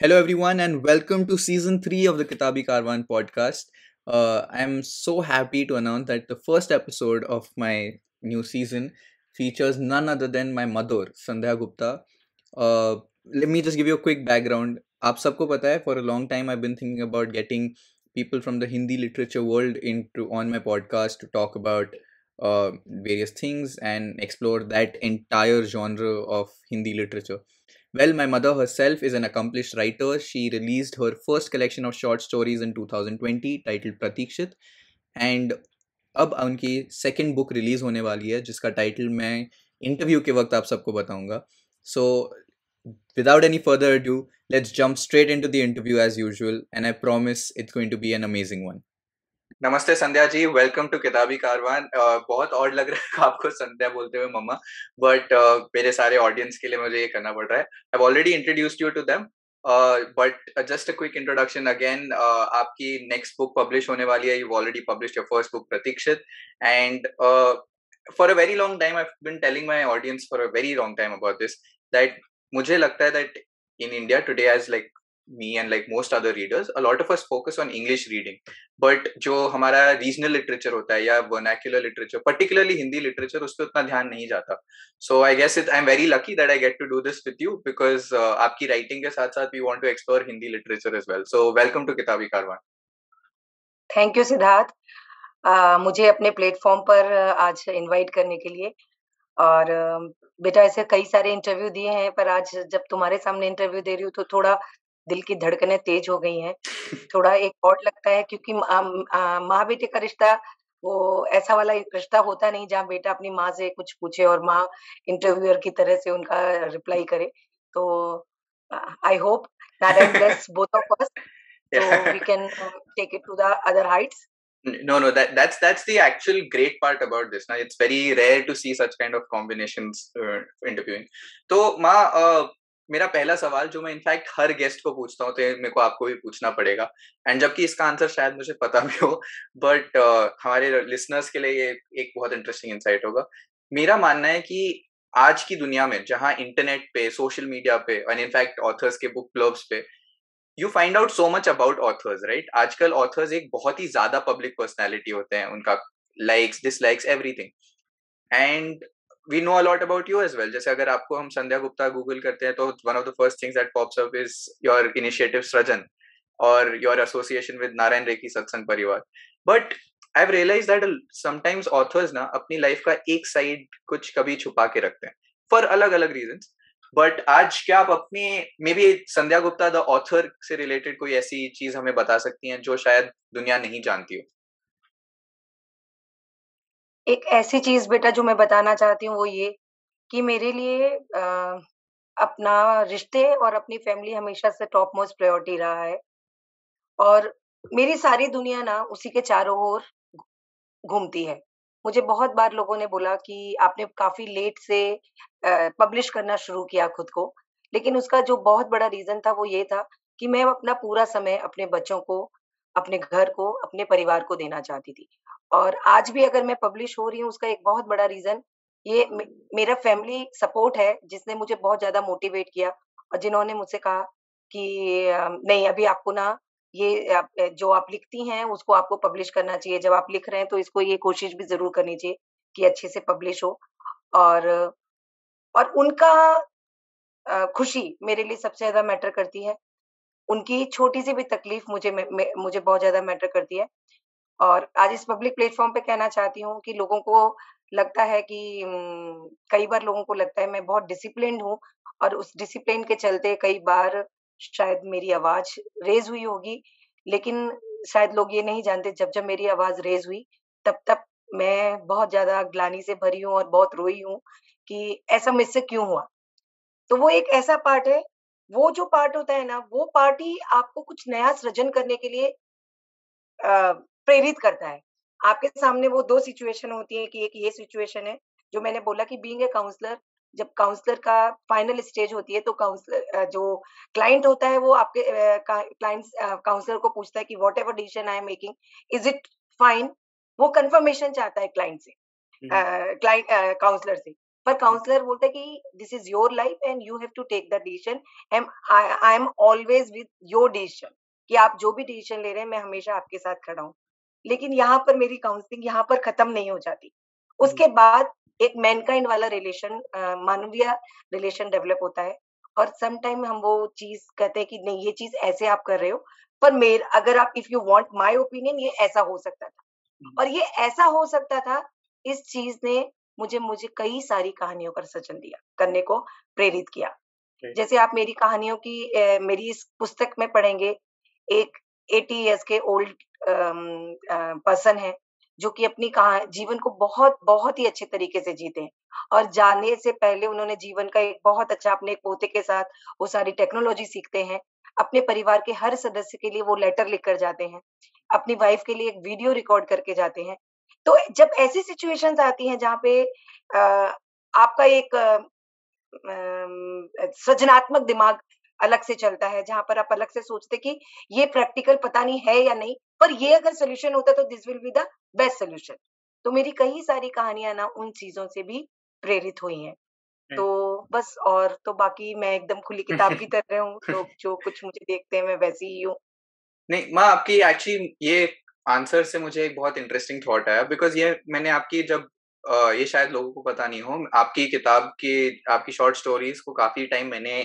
Hello, everyone, and welcome to season 3 of the Kitabi Karwan podcast. I'm so happy to announce that the first episode of my new season features none other than my mother, Sandhya Gupta. Let me just give you a quick background. आप सबको पता है, for a long time I've been thinking about getting people from the Hindi literature world into on my podcast to talk about various things and explore that entire genre of Hindi literature. Well, my mother herself is an accomplished writer. She released her first collection of short stories in 2020 titled Pratikshit, and अब उनकी second book release होने वाली है जिसका title मैं interview के वक्त आप सबको बताऊंगा. सो without any further ado, let's jump straight into the interview as usual, and I promise it's going to be an amazing one. नमस्ते संध्या जी, वेलकम टू किताबी कारवान. बहुत ऑड लग रहा है आपको संध्या बोलते हुए मम्मा, बट मेरे सारे ऑडियंस के लिए मुझे ये करना पड़ रहा है. I have already introduced you to them, but just a quick introduction again. आपकी नेक्स्ट बुक पब्लिश होने वाली है. You already published your first book Pratikshit, and for a very long time I have been telling my audience for a very long time about this, that मुझे लगता है that in India today, as like me and like most other readers, a lot of us focus on English reading, but जो हमारा regional literature होता है या vernacular literature, particularly Hindi literature, उस पर उतना ध्यान नहीं जाता. So I guess I am very lucky that I get to do this with you, because आपकी राइटिंग के साथ साथ we want to explore Hindi literature as well. So welcome to Kitabi Karwaan. Thank you Siddharth, मुझे अपने प्लेटफॉर्म पर आज इनवाइट करने के लिए. और बेटा ऐसे कई सारे इंटरव्यू दिए हैं, पर आज जब तुम्हारे सामने इंटरव्यू दे रही हूँ तो थोड़ा दिल की धड़कनें तेज हो गई हैं. थोड़ा एक ऑड लगता है क्योंकि माँ बेटे का रिश्ता वो ऐसा वाला एक रिश्ता होता नहीं जहाँ बेटा अपनी माँ से कुछ पूछे और माँ इंटरव्यूअर की तरह से उनका रिप्लाई करे. तो I hope that I bless both of us, so we can take it to the other heights. No, that's the actual great part about this. Now it's very rare to see such kind of combinations interviewing. तो माँ, मेरा पहला सवाल जो मैं in fact हर guest को पूछता हूँ, तो मेरे को आपको भी पूछना पड़ेगा, एंड जबकि इसका आंसर शायद मुझे पता भी हो, बट हमारे लिसनर्स के लिए ये एक बहुत इंटरेस्टिंग इंसाइट होगा. मेरा मानना है कि आज की दुनिया में जहाँ इंटरनेट पे, सोशल मीडिया पे, और इनफैक्ट ऑथर्स के बुक क्लब्स पे you find out so much about authors, right? आजकल ऑथर्स एक बहुत ही ज्यादा पब्लिक पर्सनैलिटी होते हैं. उनका likes, dislikes, everything, and we know a lot about you as well. जैसे अगर आपको हम संध्या गुप्ता गूगल करते हैं तो one of the first things that pops up is your initiative Srijan और your association with Narayan Rekhi Satsang Parivar. But I have realized that sometimes authors ना अपनी लाइफ का एक साइड कुछ कभी छुपा के रखते हैं फॉर अलग अलग रीजंस. बट आज क्या आप अपनी may be Sandhya Gupta the author से रिलेटेड कोई ऐसी चीज हमें बता सकती हैं जो शायद दुनिया नहीं जानती हो? एक ऐसी चीज बेटा जो मैं बताना चाहती हूँ वो ये कि मेरे लिए अपना रिश्ते और अपनी फैमिली हमेशा से टॉप मोस्ट प्रायोरिटी रहा है. और मेरी सारी दुनिया ना उसी के चारों ओर घूमती है. मुझे बहुत बार लोगों ने बोला कि आपने काफ़ी लेट से पब्लिश करना शुरू किया खुद को, लेकिन उसका जो बहुत बड़ा रीज़न था वो ये था कि मैं अपना पूरा समय अपने बच्चों को, अपने घर को, अपने परिवार को देना चाहती थी. और आज भी अगर मैं पब्लिश हो रही हूँ उसका एक बहुत बड़ा रीज़न ये मेरा फैमिली सपोर्ट है, जिसने मुझे बहुत ज़्यादा मोटिवेट किया और जिन्होंने मुझसे कहा कि नहीं अभी आपको ना ये जो आप लिखती हैं उसको आपको पब्लिश करना चाहिए. जब आप लिख रहे हैं तो इसको ये कोशिश भी ज़रूर करनी चाहिए कि अच्छे से पब्लिश हो. और उनका खुशी मेरे लिए सबसे ज़्यादा मैटर करती है. उनकी छोटी-सी भी तकलीफ मुझे बहुत ज़्यादा मैटर करती है. और आज इस पब्लिक प्लेटफ़ॉर्म पे कहना चाहती हूँ कि लोगों को लगता है कि कई बार लोगों को लगता है मैं बहुत डिसिप्लिन्ड हूँ और उस डिसिप्लिन के चलते कई बार शायद मेरी आवाज़ रेज़ हुई होगी, लेकिन शायद लोग ये नहीं जानते जब-जब मेरी आवाज़ रेज़ हुई, तब-तब मैं बहुत ज़्यादा ग्लानि से भरी हूँ और बहुत रोई हूँ कि ऐसा मुझसे क्यों हुआ? तो वो एक ऐसा पार्ट है, वो जो पार्ट होता है ना, वो पार्ट ही आपको कुछ नया सृजन करने के लिए प्रेरित करता है. आपके सामने वो 2 सिचुएशन होती है कि एक ये सिचुएशन है, जो मैंने बोला कि बीइंग अ काउंसलर, जब काउंसलर का फाइनल स्टेज होती है तो जो क्लाइंट होता है वो आपके काउंसलर को पूछता है कि whatever decision I am making, is it fine? वो कन्फर्मेशन चाहता है क्लाइंट से, काउंसलर से. पर काउंसलर बोलता है कि this is your life and you have to take the decision, I am always with your decision, कि आप जो भी डिसीजन ले रहे हैं मैं हमेशा आपके साथ खड़ा हूँ। लेकिन यहाँ पर मेरी काउंसलिंग यहाँ पर खत्म नहीं हो जाती। उसके बाद एक मैनकाइंड वाला रिलेशन, मानवीय रिलेशन डेवलप होता है, और सम टाइम हम वो चीज कहते हैं कि नहीं ये चीज ऐसे आप कर रहे हो, पर मेरे अगर आप if you want my opinion ये ऐसा हो सकता था, और ये ऐसा हो सकता था, इस चीज ने मुझे मुझे कई सारी कहानियों का सृजन दिया करने को प्रेरित किया। जैसे आप मेरी कहानियों की मेरी इस पुस्तक में पढ़ेंगे, एक 80 इयर्स के ओल्ड पर्सन है जो कि अपनी जीवन को बहुत बहुत ही अच्छे तरीके से जीते हैं, और जाने से पहले उन्होंने जीवन का एक बहुत अच्छा अपने एक पोते के साथ वो सारी टेक्नोलॉजी सीखते हैं, अपने परिवार के हर सदस्य के लिए वो लेटर लिख कर जाते हैं, अपनी वाइफ के लिए एक वीडियो रिकॉर्ड करके जाते हैं। तो जब ऐसी सिचुएशंस आती हैं जहाँ पे आपका एक सृजनात्मक दिमाग अलग से चलता है, जहाँ पर आप अलग से सोचते कि ये प्रैक्टिकल पता नहीं है या नहीं, पर ये अगर सॉल्यूशन होता तो this will be the best solution. तो मेरी कई सारी कहानियाँ ना उन चीज़ों से भी प्रेरित हुई हैं। तो बस, और तो बाकी मैं एकदम खुली किताब की तरह हूँ, लोग जो कुछ मुझे देखते हैं मैं वैसी ही हूँ। नहीं माँ, आपकी एक्चुअली ये आंसर से मुझे एक बहुत इंटरेस्टिंग थॉट आया, बिकॉज ये मैंने आपकी जब ये शायद लोगों को पता नहीं हो, आपकी किताब की आपकी शॉर्ट स्टोरीज को काफी टाइम मैंने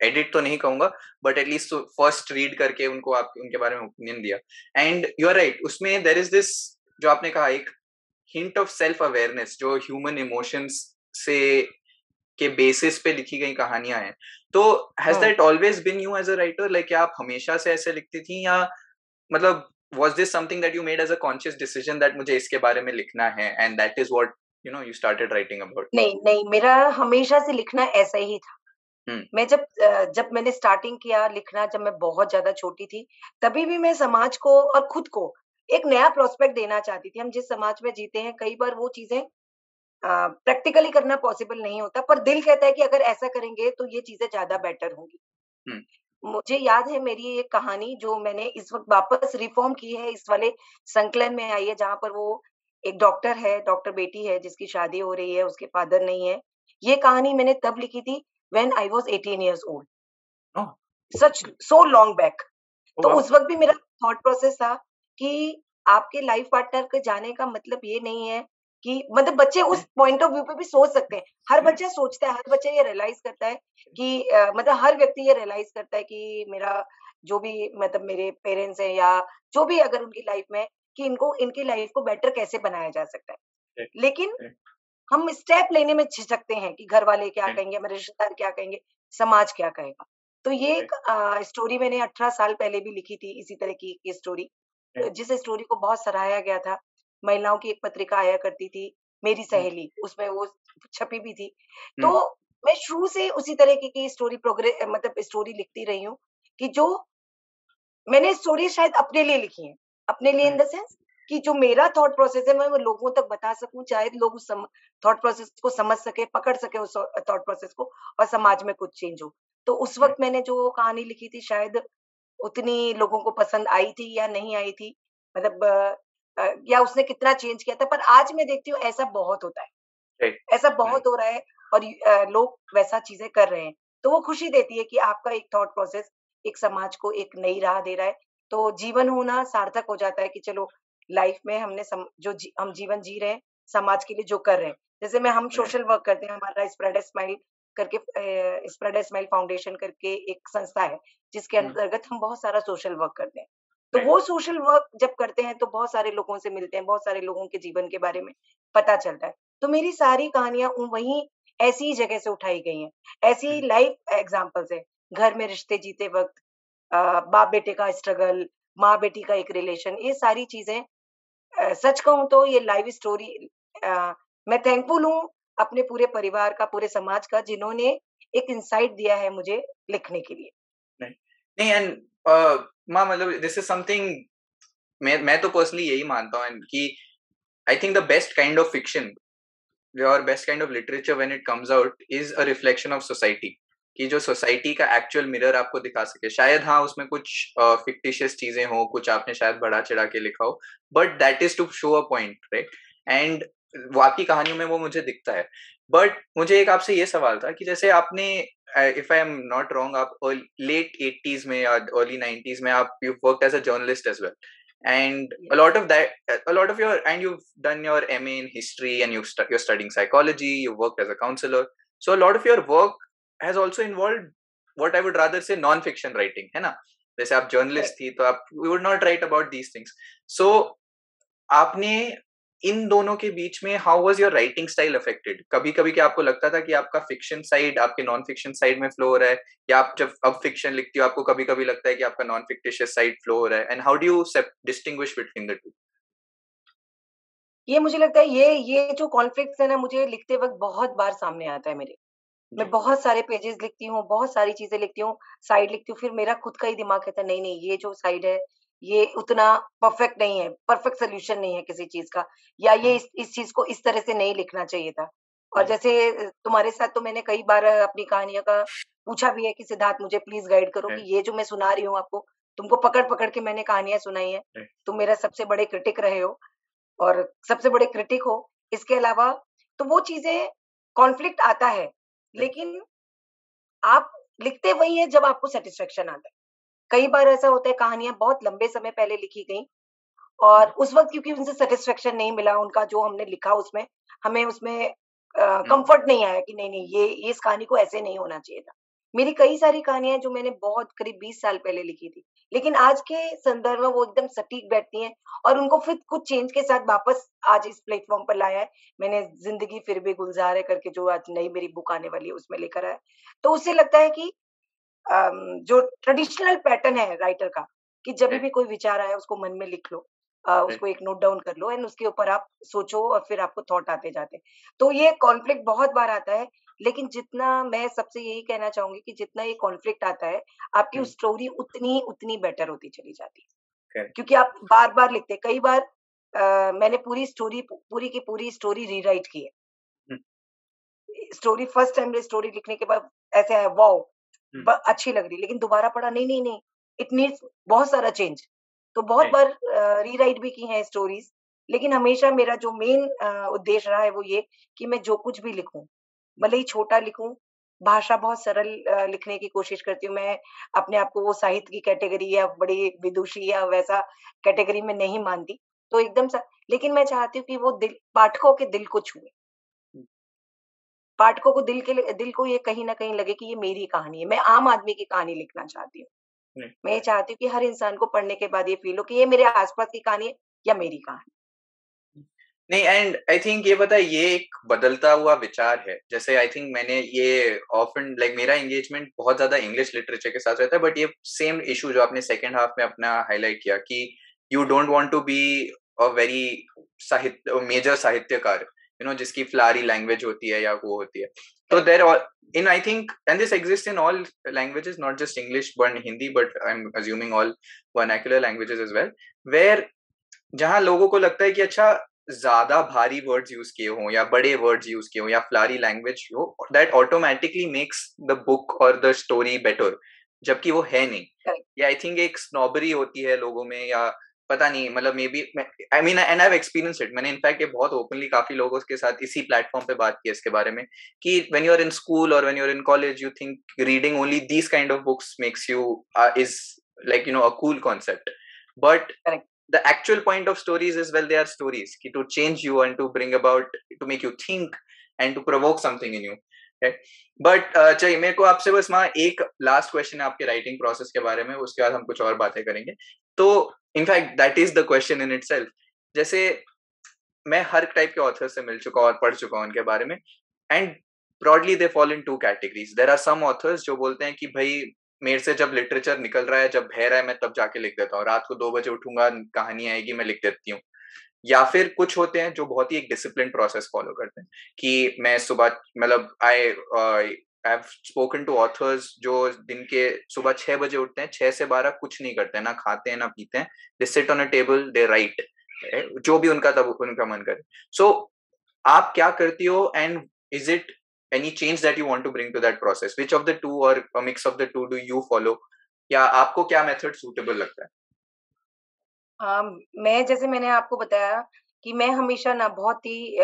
एडिट तो नहीं कहूंगा, बट एटलीस्ट फर्स्ट रीड करके उनको आप उनके बारे में ओपिनियन दिया। एंड यू आर राइट, उसमें देयर इज दिस जो आपने कहा, एक हिंट ऑफ सेल्फ अवेयरनेस जो ह्यूमन इमोशंस से के बेसिस पे लिखी गई कहानियां हैं। तो has that always been you as a writer, like आप हमेशा से ऐसे लिखती थी, या मतलब was this something that you made as a conscious decision that मुझे इसके बारे में लिखना है, and that is what you started writing about? नहीं, नहीं, मेरा हमेशा से लिखना ऐसा ही था। मैं जब मैंने स्टार्टिंग किया लिखना, जब मैं बहुत ज़्यादा छोटी थी, तभी भी मैं समाज को और खुद को एक नया प्रोस्पेक्ट देना चाहती थी। हम जिस समाज में जीते हैं, कई बार वो चीज़ें प्रैक्टिकली करना पॉसिबल नहीं होता, पर दिल कहता है कि अगर ऐसा करेंगे तो ये चीज़ें ज़्यादा बेटर होंगी। मुझे याद है मेरी एक कहानी जो मैंने इस वक़्त वापस रिफ़ॉर्म की है, इस वाले संकलन में आई है, जहाँ पर वो एक डॉक्टर है, डॉक्टर बेटी है जिसकी शादी हो रही है, उसके फादर नहीं है। ये कहानी मैंने तब लिखी थी when I was 18 years old, Oh, such so long back. oh तो wow. उस वक़्त भी मेरा थॉट प्रोसेस था कि आपके लाइफ पार्टनर के जाने का मतलब ये नहीं है कि मतलब बच्चे उस पॉइंट ऑफ व्यू पे भी सोच सकते हैं। हर बच्चा सोचता है, हर बच्चा ये रियलाइज़ करता है कि मतलब हर व्यक्ति ये रियलाइज़ करता है कि मेरा जो भी मतलब मेरे पेरेंट्स हैं या जो भी अगर उनकी लाइफ में, कि इनको इनकी लाइफ को बेटर कैसे बनाया जा सकता है। लेकिन हम स्टेप लेने में झिझकते हैं कि घर वाले क्या कहेंगे, हमारे रिश्तेदार क्या कहेंगे, समाज क्या कहेगा। तो ये एक स्टोरी मैंने 18 साल पहले भी लिखी थी, इसी तरह की स्टोरी, जिस स्टोरी को बहुत सराहा गया था। महिलाओं की एक पत्रिका आया करती थी, मेरी सहेली, उसमें वो छपी भी थी। तो मैं शुरू से उसी तरीके की स्टोरी मतलब स्टोरी लिखती रही हूँ, कि जो मैंने स्टोरी शायद अपने लिए लिखी है। अपने लिए इन द सेंस कि जो मेरा थॉट प्रोसेस है मैं वो लोगों तक बता सकूँ, शायद लोग उस थॉट प्रोसेस को समझ सकें, पकड़ सकें उस थॉट प्रोसेस को, और समाज में कुछ चेंज हो। तो उस वक़्त मैंने जो कहानी लिखी थी शायद उतनी लोगों को पसंद आई थी या नहीं आई थी, मतलब या उसने कितना चेंज किया था, पर आज मैं देखती हूँ ऐसा बहुत होता है। ऐसा बहुत हो रहा है, और लोग वैसा चीज़ें कर रहे हैं। तो वो खुशी देती है कि आपका एक थॉट प्रोसेस एक समाज को एक नई राह दे रहा है। तो जीवन होना सार्थक हो जाता है कि चलो लाइफ में हमने हम जीवन जी रहे हैं, समाज के लिए जो कर रहे हैं। जैसे हम सोशल वर्क करते हैं, हमारा स्प्रेड अ स्माइल करके स्प्रेड अ स्माइल फाउंडेशन करके एक संस्था है, जिसके अंतर्गत हम बहुत सारा सोशल वर्क करते हैं। तो वो सोशल वर्क जब करते हैं तो बहुत सारे लोगों से मिलते हैं, बहुत सारे लोगों के जीवन के बारे में पता चलता है। तो मेरी सारी कहानियाँ वहीं ऐसी ही जगह से उठाई गई हैं। ऐसी ही लाइफ एग्ज़ाम्पल्स हैं। घर में रिश्ते जीते वक़्त बाप-बेटे का स्ट्रगल, माँ-बेटी का एक रिलेशन, ये सारी चीज़ें सच कहूँ तो ये लाइव स्टोरी, अ, मैं थैंकफुल हूँ अपने पूरे परिवार का, पूरे समाज का, जिन्होंने एक इनसाइट दिया है मुझे लिखने के लिए। नहीं, एंड माँ मतलब दिस इज समथिंग, मैं तो पर्सनली यही मानता हूँ कि I think the best kind of fiction और best kind of literature when it comes out is a reflection of society, कि जो सोसाइटी का एक्चुअल मिरर आपको दिखा सके। शायद हाँ उसमें कुछ फिक्टिशियस चीजें हो, कुछ आपने शायद बढ़ा चढ़ा के लिखा हो, but that is to show a point, right? And वो आपकी कहानियों में वो मुझे दिखता है। बट मुझे एक आपसे ये सवाल था कि जैसे आपने, if I am not wrong, आप लेट 80s में या अर्ली 90s में आप you worked as a journalist as well, and Yes. a lot of your, and you've done your MA in history, and you're studying psychology, you worked as a counselor, so a lot of your work has also involved what I would rather say non-fiction writing, है ना? जैसे आप Correct. Journalist थी तो आप you would not write about these things. So आपने इन दोनों के बीच में how was your writing style affected? कभी कभी क्या आपको लगता था कि आपका फिक्शन साइड आपके नॉन फिक्शन साइड में फ्लो हो रहा है, या आप जब अब फिक्शन लिखती हो आपको कभी कभी लगता है कि आपका नॉन फिक्टिशियस साइड फ्लो हो रहा है, and how do you distinguish between the two? ये मुझे लगता है ये जो कॉन्फ्लिक्ट्स है ना, मुझे लिखते वक़्त बहुत बार सामने आता है मेरे। मैं जी। बहुत सारे पेजेज़ लिखती हूँ, बहुत सारी चीज़ें लिखती हूँ, साइड लिखती हूँ, फिर मेरा खुद का ही दिमाग कहता है नहीं, नहीं ये जो साइड है, ये उतना परफेक्ट नहीं है, परफेक्ट सॉल्यूशन नहीं है किसी चीज़ का, या ये इस चीज़ को इस तरह से नहीं लिखना चाहिए था। और राइट। जैसे तुम्हारे साथ तो मैंने कई बार अपनी कहानियों का पूछा भी है कि सिद्धार्थ मुझे प्लीज़ गाइड करो कि राइट। ये जो मैं सुना रही हूँ आपको, तुमको पकड़-पकड़ के मैंने कहानियाँ सुनाई हैं, राइट। तुम मेरा सबसे बड़े क्रिटिक रहे हो और सबसे बड़े क्रिटिक हो। इसके अलावा तो वो चीज़ें कॉन्फ्लिक्ट आता है, लेकिन आप लिखते वही हैं जब आपको सैटिस्फैक्शन आता है। कई बार ऐसा होता है कहानियाँ बहुत लंबे समय पहले लिखी गईं और उस वक़्त क्योंकि उनसे सैटिस्फैक्शन नहीं मिला, उनका जो हमने लिखा उसमें, हमें उसमें कम्फर्ट नहीं आया कि नहीं, नहीं ये इस कहानी को ऐसे नहीं होना चाहिए था। मेरी कई सारी कहानियाँ जो मैंने बहुत करीब 20 साल पहले लिखी थी, लेकिन आज के संदर्भ में वो एकदम सटीक बैठती हैं और उनको फिर कुछ चेंज के साथ वापस आज इस प्लेटफ़ॉर्म पर लाया है। मैंने ज़िंदगी फिर भी गुलज़ार है करके जो आज नई मेरी बुक आने वाली है उसमें लेकर आया। तो उससे लगता है कि जो ट्रेडिशनल पैटर्न है राइटर का कि जब राइट। भी कोई विचार आए उसको मन में लिख लो, राइट। उसको एक नोट डाउन कर लो एंड उसके ऊपर आप सोचो और फिर आपको थॉट आते जाते हैं। तो ये कॉन्फ्लिक्ट बहुत बार आता है, लेकिन जितना मैं सबसे यही कहना चाहूंगी कि जितना ये कॉन्फ्लिक्ट आता है, आपकी स्टोरी उतनी उतनी बेटर होती चली जाती है, करेक्ट। क्योंकि आप बार बार लिखते हैं। कई बार मैंने पूरी की पूरी स्टोरी रीराइट की है। स्टोरी फर्स्ट टाइम स्टोरी लिखने के बाद ऐसे है वाओ, अच्छी लग रही, लेकिन दोबारा पढ़ा नहीं नहीं नहीं, इट नीड्स बहुत सारा चेंज। तो बहुत राइट। बार रीराइट भी की हैं स्टोरीज, लेकिन हमेशा मेरा जो मेन उद्देश्य रहा है वो ये कि मैं जो कुछ भी लिखूं, भले ही छोटा लिखूं, भाषा बहुत सरल लिखने की कोशिश करती हूँ। मैं अपने आप को वो साहित्य की कैटेगरी या बड़ी विदुषी या वैसा कैटेगरी में नहीं मानती। तो एकदम सा, लेकिन मैं चाहती हूँ कि वो दिल, पाठकों के दिल को छुए, पाठकों को दिल को ये कहीं न कहीं लगे कि ये मेरी कहानी है। मैं आम आदमी की कहानी लिखना चाहती हूँ। मैं ये चाहती हूँ कि हर इंसान को पढ़ने के बाद ये फ़ील हो कि ये मेरे आस-पास की कहानी है या मेरी कहानी। नहीं, एंड आई थिंक ये पता है ये एक बदलता हुआ विचार है। जैसे आई थिंक मैंने ये ऑफन लाइक मेरा एंगेजमेंट बहुत ज्यादा इंग्लिश लिटरेचर के साथ रहता है, बट ये सेम इशू जो आपने सेकंड हाफ में अपना हाईलाइट किया कि you don't want to be a very साहित्य मेजर साहित्यकार, जिसकी फ्लारी लैंग्वेज होती है या वो होती है। तो correct, there in I think, and this exist in all languages, not just English but Hindi, but I am assuming all vernacular languages as well, where जहां लोगों को लगता है कि अच्छा ज्यादा भारी वर्ड्स यूज किए हों या बड़े वर्ड्स यूज किए हों या फ्लारी लैंग्वेज हो, that automatically makes the book और द स्टोरी बेटर, जबकि वो है नहीं। करेक्ट, या आई थिंक एक स्नॉबरी होती है लोगों में, या पता नहीं, मतलब maybe, I mean and I have experience it, मैंने इनफैक्ट ये बहुत ओपनली काफी लोगों के साथ इसी प्लेटफॉर्म पे बात की है इसके बारे में, कि when you are in school और when you are in college you think reading only these kind of books makes you is like a cool concept, but correct. the actual point of stories is, well, they are stories to change you and to bring about, to make you think and to provoke something in you, right? But चाहिए मेरे को आपसे बस वहाँ एक last question है आपके writing process के बारे में, उसके बाद हम कुछ और बातें करेंगे। तो in fact that is the question in itself. जैसे मैं हर टाइप के ऑथर से मिल चुका और पढ़ चुका हूँ उनके बारे में, and broadly they fall in two categories. There are some authors जो बोलते हैं कि भाई मेरे से जब लिटरेचर निकल रहा है, जब बह रहा है, मैं तब जाके लिख देता हूँ, रात को 2 बजे उठूंगा, कहानी आएगी, मैं लिख देती हूँ। या फिर कुछ होते हैं जो बहुत ही एक डिसिप्लिन प्रोसेस फॉलो करते हैं कि मैं सुबह, मतलब I have spoken to authors जो दिन के सुबह 6 बजे उठते हैं, 6 से 12 कुछ नहीं करते हैं, ना खाते हैं ना पीते हैं, they sit on a table, they right जो भी उनका तब उनका मन करे। सो आप क्या करती हो, and is it any change that you want to bring to that process? Which of the two or a mix of the two do you follow? या आपको क्या मेथड सूटेबल लगता है? मैं जैसे मैंने आपको बताया कि मैं हमेशा ना बहुत ही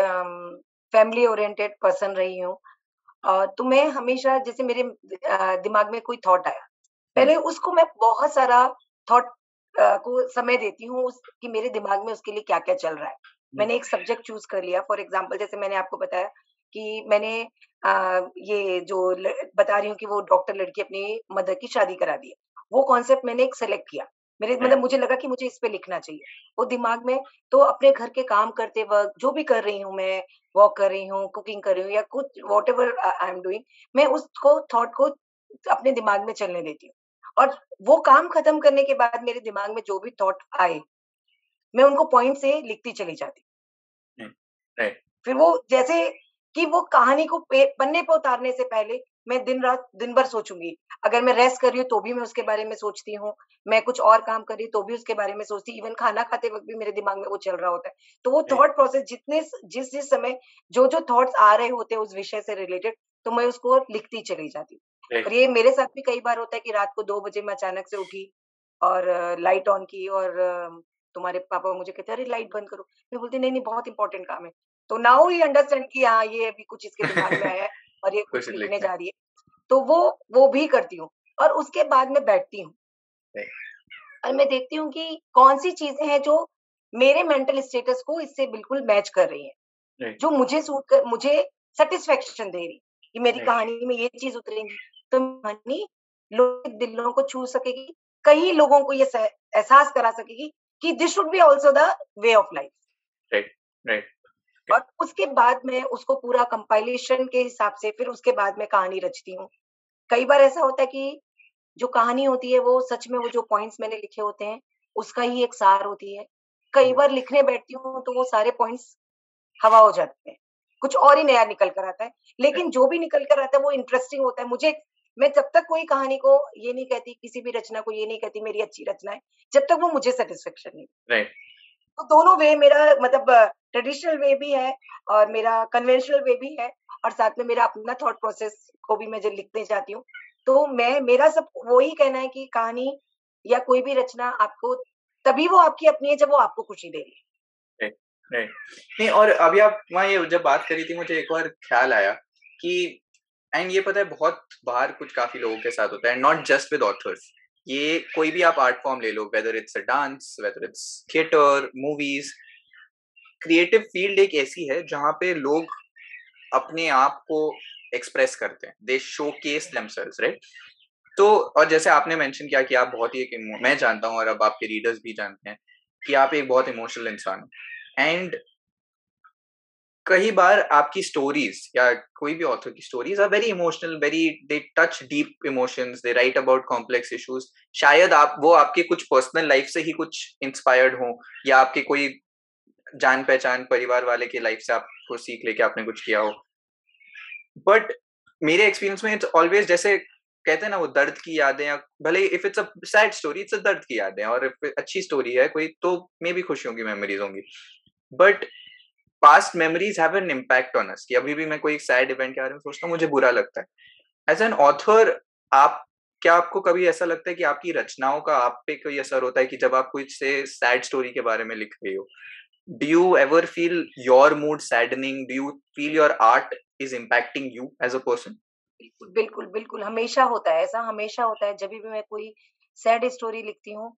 फैमिली ओरिएंटेड पर्सन रही हूँ। तो मैं हमेशा जैसे मेरे दिमाग में कोई थॉट आया, हुँ, पहले उसको मैं बहुत सारा थॉट को समय देती हूँ उस कि मेरे दिमाग में उसके लिए क्या-क्या चल रहा है। हुँ, मैंने एक सब्जेक्ट चूज़ कर लिया फॉर एग्ज़ाम्पल जैसे मैंने आपको बताया कि मैंने ये जो ल बता रही हूँ कि वो डॉक्टर लड़की अपनी मदर की शादी करा दी है। वो कॉन्सेप्ट मैंने एक सेलेक्ट किया। मेरे राइट, मतलब मुझे लगा कि मुझे इस पे लिखना चाहिए। वो दिमाग में तो अपने घर के काम करते वक़्त जो भी कर रही हूँ मैं, वॉक कर रही हूँ, कुकिंग कर रही हूँ या कुछ व्हाटएवर आई एम डूइंग, मैं उसको थॉट को अपने दिमाग में चलने देती हूँ। और वो काम खत्म करने के बाद मेरे दिमाग में जो भी थॉट आए, मैं उनको पॉइंट से लिखती चली जाती हूँ। हुँ, राइट, फिर वो जैसे कि वो कहानी को पन्ने पे उतारने से पहले मैं दिन-रात दिन भर सोचूँगी। अगर मैं रेस्ट कर रही हूँ तो भी मैं उसके बारे में सोचती हूँ। मैं कुछ और काम कर रही हूँ तो भी उसके बारे में सोचती हूँ। इवन खाना खाते वक़्त भी मेरे दिमाग में वो चल रहा होता है। तो वो राइट, थॉट प्रोसेस जितने स जिस-जिस समय जो-जो थॉट्स आ रहे होते हैं उस विषय से रिलेटेड, तो मैं उसको लिखती चली जाती हूँ। राइट, और ये मेरे साथ भी कई बार होता है कि रात को 2 बजे मैं अचानक से उठी और लाइट ऑन की और तुम्हारे पापा मुझे कहते हैं, "अरे! लाइट बंद करो।" मैं बोलती, "नहीं, नहीं बहुत इम्पोर्टेंट काम है।" तो नाउ ही अंडरस्टैंड कि हाँ, ये अभी कुछ इसके दिमाग में आया है और ये कुछ कुछ लिखने लिखना जा रही है। तो वो भी करती हूँ और उसके बाद मैं बैठती हूँ है, और मैं देखती हूँ कि कौन-सी चीज़ें हैं जो मेरे मेंटल स्टेटस को इससे बिल्कुल मैच कर रही हैं, राइट, जो मुझे सूट कर मुझे सैटिस्फैक्शन दे रही, कि मेरी राइट, कहानी में ये चीज़ उतरेंगी, तो कहानी लोगों के दिलों को छू सकेगी, कई लोगों को ये एहसास करा सकेगी कि this should be also the way of life. Right, right, और उसके बाद मैं उसको पूरा कंपाइलेशन के हिसाब से फिर उसके बाद मैं कहानी रचती हूँ। कई बार ऐसा होता है कि जो कहानी होती है वो सच में वो जो पॉइंट्स मैंने लिखे होते हैं, उसका ही एक सार होती है। कई हुँ, बार लिखने बैठती हूँ तो वो सारे पॉइंट्स हवा हो जाते हैं। कुछ और ही नया निकल कर आता है। राइट, लेकिन जो भी निकल कर आता है वो इंटरेस्टिंग होता है। मैं जब तक कोई कहानी को ये नहीं कहती, किसी भी रचना को ये नहीं कहती मेरी अच्छी रचना है, जब तक वो मुझे सैटिस्फैक्शन नहीं। राइट, तो दोनों वे मेरा मतलब ट्रेडिशनल वे भी है और मेरा कन्वेंशनल वे भी है और साथ में मेरा अपना थॉट प्रोसेस को भी मैं जब लिखते जाती हूँ। तो मैं मेरा सब वही कहना है कि कहानी या कोई भी रचना आपको तभी वो आपकी अपनी है जब वो आपको खुशी दे रही है। Right, right. नहीं और अभी आप वहाँ ये जब बात करी थी मुझे एक और ख़्याल आया कि एंड ये पता है बहुत बाहर कुछ काफ़ी लोगों के साथ होता है नॉट जस्ट विद ऑथर्स। ये कोई भी आप आर्ट फॉर्म ले लो whether it's a dance, whether it's theatre, movies, creative field एक ऐसी है जहाँ पे लोग अपने आप को एक्सप्रेस करते हैं। दे शोकेस देमसेल्व्स राइट? तो और जैसे आपने मेंशन किया कि आप बहुत ही एक मैं जानता हूँ और अब आपके रीडर्स भी जानते हैं कि आप एक बहुत इमोशनल इंसान हो एंड कई बार आपकी स्टोरीज या कोई भी ऑथर की stories are very emotional very they touch deep emotions they write about complex issues शायद आप वो आपके कुछ पर्सनल लाइफ से ही कुछ इंस्पायर्ड हो या आपके कोई जान पहचान परिवार वाले की लाइफ से आपको सीख लेके आपने कुछ किया हो बट मेरे एक्सपीरियंस में इट्स ऑलवेज जैसे कहते हैं ना वो दर्द की यादें या भले if it's a sad story it's a दर्द की यादें और if अच्छी स्टोरी है कोई तो मे भी खुशियों की मेमोरीज होंगी but past memories have an impact on us कि अभी भी मैं कोई सैड इवेंट के बारे में सोचता हूँ मुझे बुरा लगता है एज एन ऑथर आप क्या आपको कभी ऐसा लगता है कि आपकी रचनाओं का आप पे कोई असर होता है कि जब आप कुछ से सैड स्टोरी के बारे में लिख रहे हो do you ever feel your mood saddening do you feel your art is impacting you as a person बिल्कुल, बिल्कुल, बिल्कुल, हमेशा होता है ऐसा हमेशा होता है जभी भी मैं कोई सैड स्टोरी लिखती हूँ,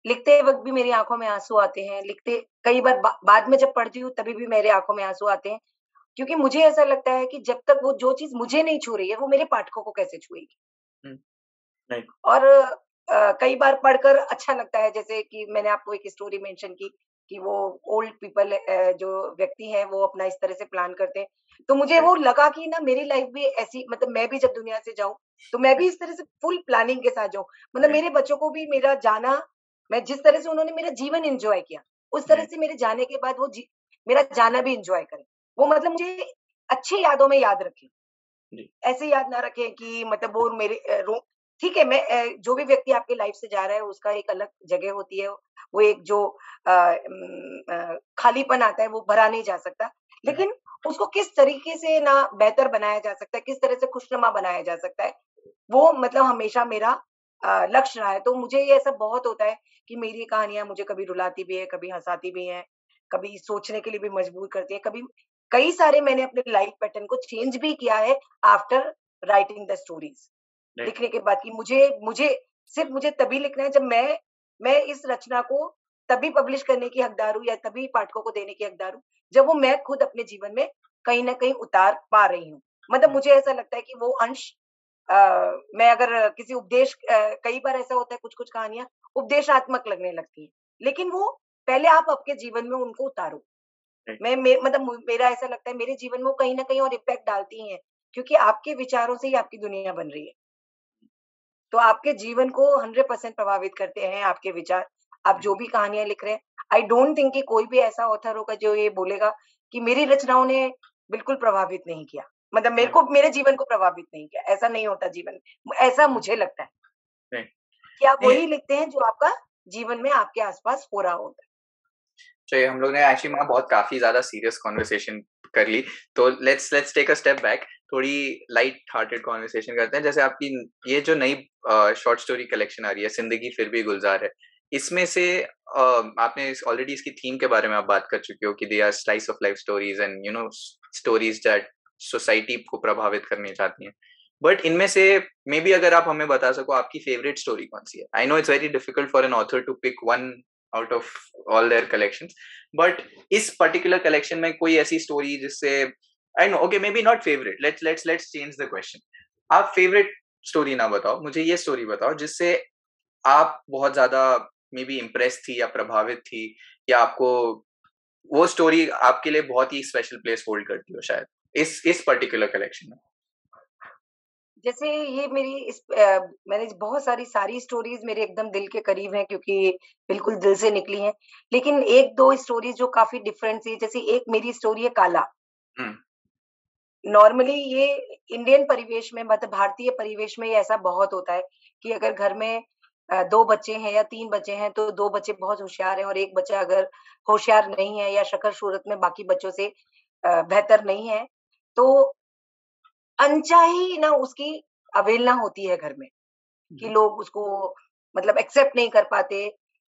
लिखते वक़्त भी मेरी आँखों में आँसू आते हैं, लिखते कई बार बाद में जब पढ़ती हूँ तभी भी मेरे आँखों में आँसू आते हैं, क्योंकि मुझे ऐसा लगता है कि जब तक वो जो चीज़ मुझे नहीं छू रही है, वो मेरे पाठकों को कैसे छुएगी? Hmm, right और कई बार पढ़कर अच्छा लगता है जैसे कि मैंने आपको एक स्टोरी मेंशन की कि वो ओल्ड पीपल जो व्यक्ति हैं वो अपना इस तरह से प्लान करते हैं। तो मुझे right वो लगा कि ना मेरी लाइफ भी ऐसी मतलब मैं भी जब दुनिया से जाऊँ, तो मैं भी right इस तरह से फुल प्लानिंग के साथ जाऊँ। मतलब right मेरे बच्चों को भी मेरा जाना मैं जिस तरह से उन्होंने मेरा जीवन एन्जॉय किया, उस तरह right से मेरे जाने के बाद वो मेरा जाना भी एन्जॉय करें। वो मतलब मुझे अच्छी यादों में याद रखें। जी ऐसे याद ना रखें कि मतलब वो मेरे ठीक है मैं जो भी व्यक्ति आपकी लाइफ से जा रहा है उसका एक अलग जगह होती है। वो एक जो खालीपन आता है वो भरा नहीं जा सकता। Mhm, लेकिन उसको किस तरीके से ना बेहतर बनाया जा सकता है, किस तरह से खुशनुमा बनाया जा सकता है, वो मतलब हमेशा मेरा लक्ष्य रहा है। तो मुझे ये ऐसा बहुत होता है कि मेरी कहानियाँ मुझे कभी रुलाती भी है, कभी हँसाती भी हैं, कभी सोचने के लिए भी मजबूर करती है। कभी कई सारे मैंने अपने लाइफ पैटर्न को चेंज भी किया है after writing the stories. Right. लिखने के बाद कि मुझे तभी लिखना है जब मैं इस रचना को तभी पब्लिश करने की हकदार हूँ या तभी पाठकों को देने की हकदार हूँ, जब वो मैं खुद अपने जीवन में कहीं न कहीं उतार पा रही हूँ। मतलब मुझे ऐसा लगता है कि वो अंश मैं अगर किसी कई बार ऐसा होता है कुछ-कुछ कहानियाँ उपदेशात्मक लगने लगती हैं, लेकिन वो पहले आप आपके जीवन में उनको उतारो। राइट। मेरा ऐसा लगता है मेरे जीवन में वो कहीं न कहीं और इम्पैक्ट डालती ही हैं, क्योंकि आपके विचारों से ही आपकी दुनिया बन रही है। तो आपके जीवन को 100% प्रभावित करते हैं आपके विचार। आप जो भी कहानियाँ लिख रहे हैं, आई डोंट थिंक कि कोई भी ऐसा ऑथर होगा जो ये बोलेगा कि मेरी रचनाओं ने बिल्कुल प्रभावित नहीं किया। मतलब मेरे जीवन को प्रभावित नहीं किया, ऐसा नहीं होता जीवन में। ऐसा मुझे लगता है राइट। कि आप नहीं, वही लिखते हैं जो आपका जीवन में आपके आस-पास हो रहा होता है। चलिए हम लोग ने एक्चुअली मैं बहुत काफी ज्यादा सीरियस कॉन्वर्सेशन कर ली, तो let's take a step back, थोड़ी लाइट हार्टेड कॉन्वर्सेशन करते हैं। जैसे आपकी ये जो नई शॉर्ट स्टोरी कलेक्शन आ रही है, जिंदगी फिर भी गुलजार है, इसमें से आपने ऑलरेडी इसकी थीम के बारे में आप बात कर चुके हो कि they are slice of life stories and stories that society को प्रभावित करनी चाहती हैं। बट इनमें से मे बी अगर आप हमें बता सको आपकी फेवरेट स्टोरी कौन सी है। I know it's very difficult for an author to pick one out of all their collections, but इस पर्टिकुलर कलेक्शन में कोई ऐसी स्टोरी जिससे I know okay maybe not favourite, let's change the question. आप favourite story ना बताओ, मुझे ये स्टोरी बताओ जिससे आप बहुत ज्यादा मे बी इम्प्रेस थी या प्रभावित थी, या आपको वो स्टोरी आपके लिए बहुत ही स्पेशल प्लेस होल्ड करती हो शायद इस पर्टिकुलर कलेक्शन में। जैसे ये मैंने बहुत सारी स्टोरीज मेरे एकदम दिल के करीब हैं क्योंकि बिल्कुल दिल से निकली हैं। लेकिन 1-2 स्टोरीज जो काफ़ी डिफरेंट थी, जैसे एक मेरी स्टोरी है काला। हम्म। नॉर्मली ये इंडियन परिवेश में मतलब भारतीय परिवेश में ये ऐसा बहुत होता है कि अगर घर में 2 बच्चे हैं या 3 बच्चे हैं तो 2 बच्चे बहुत होशियार हैं और 1 बच्चा अगर होशियार नहीं है या शक्ल-सूरत में बाकी बच्चों से बेहतर नहीं है, तो अनचाही ना उसकी अवहेलना होती है घर में। कि लोग उसको मतलब एक्सेप्ट नहीं कर पाते।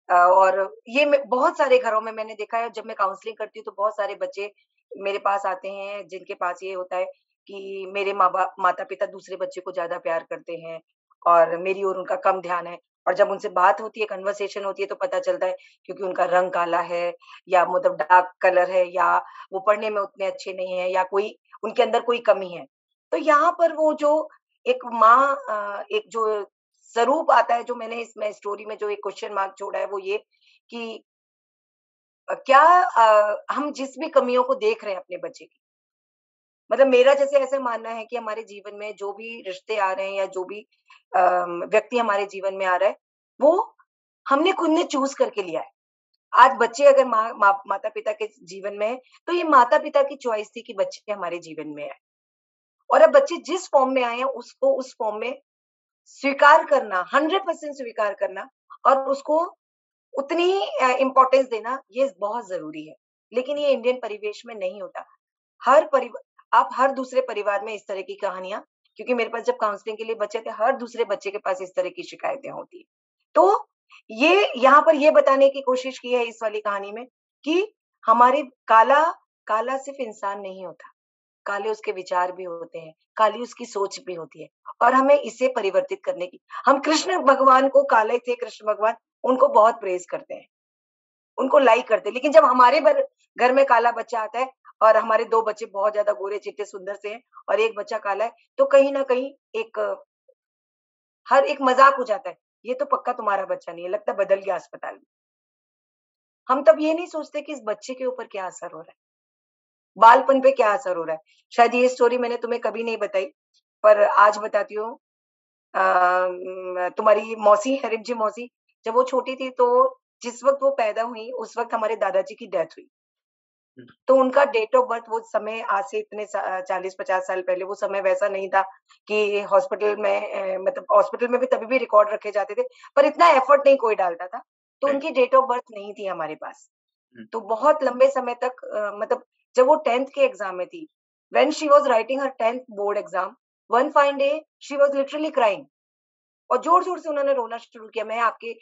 और ये मैं बहुत सारे घरों में मैंने देखा है, जब मैं काउंसलिंग करती हूँ तो बहुत सारे बच्चे मेरे पास आते हैं जिनके पास ये होता है कि मेरे माता-पिता दूसरे बच्चे को ज़्यादा प्यार करते हैं और मेरी ओर उनका कम ध्यान है। और जब उनसे बात होती है, कन्वर्सेशन होती है तो पता चलता है क्योंकि उनका रंग काला है या मतलब डार्क कलर है या वो पढ़ने में उतने अच्छे नहीं हैं या कोई उनके अंदर कोई कमी है। तो यहाँ पर वो जो एक जो स्वरूप आता है, जो मैंने इसमें स्टोरी में जो एक क्वेश्चन मार्क छोड़ा है वो ये कि क्या हम जिस भी कमियों को देख रहे हैं अपने बच्चे की, मतलब मेरा जैसे ऐसा मानना है कि हमारे जीवन में जो भी रिश्ते आ रहे हैं या जो भी व्यक्ति हमारे जीवन में आ रहा है, वो हमने खुद ने चूज़ करके लिया है। आज बच्चे अगर माता-पिता के जीवन में हैं, तो ये माता-पिता की चॉइस थी कि बच्चे हमारे जीवन में आए। और अब बच्चे जिस फ़ॉर्म में आए हैं, उसको उस फ़ॉर्म में स्वीकार करना, 100% स्वीकार करना और उसको उतनी ही इम्पोर्टेंस देना, ये बहुत ज़रूरी है। लेकिन ये इंडियन परिवेश में नहीं होता। आप हर दूसरे परिवार में इस तरह की कहानियाँ, क्योंकि मेरे पास जब काउंसलिंग के लिए बच्चे थे, हर दूसरे बच्चे के पास इस तरह की शिकायतें होती हैं। तो ये यहाँ पर ये बताने की कोशिश की है इस वाली कहानी में कि हमारे काला काला सिर्फ़ इंसान नहीं होता। काले उसके विचार भी होते हैं, काली उसकी सोच भी होती है और हमें इसे परिवर्तित करने की हम कृष्ण भगवान को काले थे कृष्ण भगवान, उनको बहुत प्रेज़ करते हैं, उनको लाइक करते हैं। लेकिन जब हमारे घर में काला बच्चा आता है और हमारे 2 बच्चे बहुत ज़्यादा गोरे-चिट्टे सुंदर से हैं और 1 बच्चा काला है, तो कहीं न कहीं हर एक मज़ाक हो जाता है, ये तो पक्का तुम्हारा बच्चा नहीं है, लगता है बदल गया अस्पताल में। हम तब ये नहीं सोचते कि इस बच्चे के ऊपर क्या असर हो रहा है, बालपन पे क्या असर हो रहा है। शायद ये स्टोरी मैंने तुम्हें कभी नहीं बताई, पर आज बताती हूँ। तुम्हारी मौसी है रिमझिम मौसी, जब वो छोटी थी तो जिस वक़्त वो पैदा हुई, उस वक़्त हमारे दादाजी की डेथ हुई। तो उनका डेट ऑफ बर्थ वो समय आज से इतने 40-50 साल पहले वो समय वैसा नहीं था कि हॉस्पिटल में मतलब हॉस्पिटल में भी तभी भी रिकॉर्ड रखे जाते थे, पर इतना एफर्ट नहीं कोई डालता था। तो राइट। उनकी डेट ऑफ बर्थ नहीं थी हमारे पास। तो बहुत लंबे समय तक मतलब जब वो 10th के एग्ज़ाम में थी, when she was writing her 10th board exam, one fine day she was literally crying और जोर-जोर से उन्होंने रोना शुरू किया। मैं आपके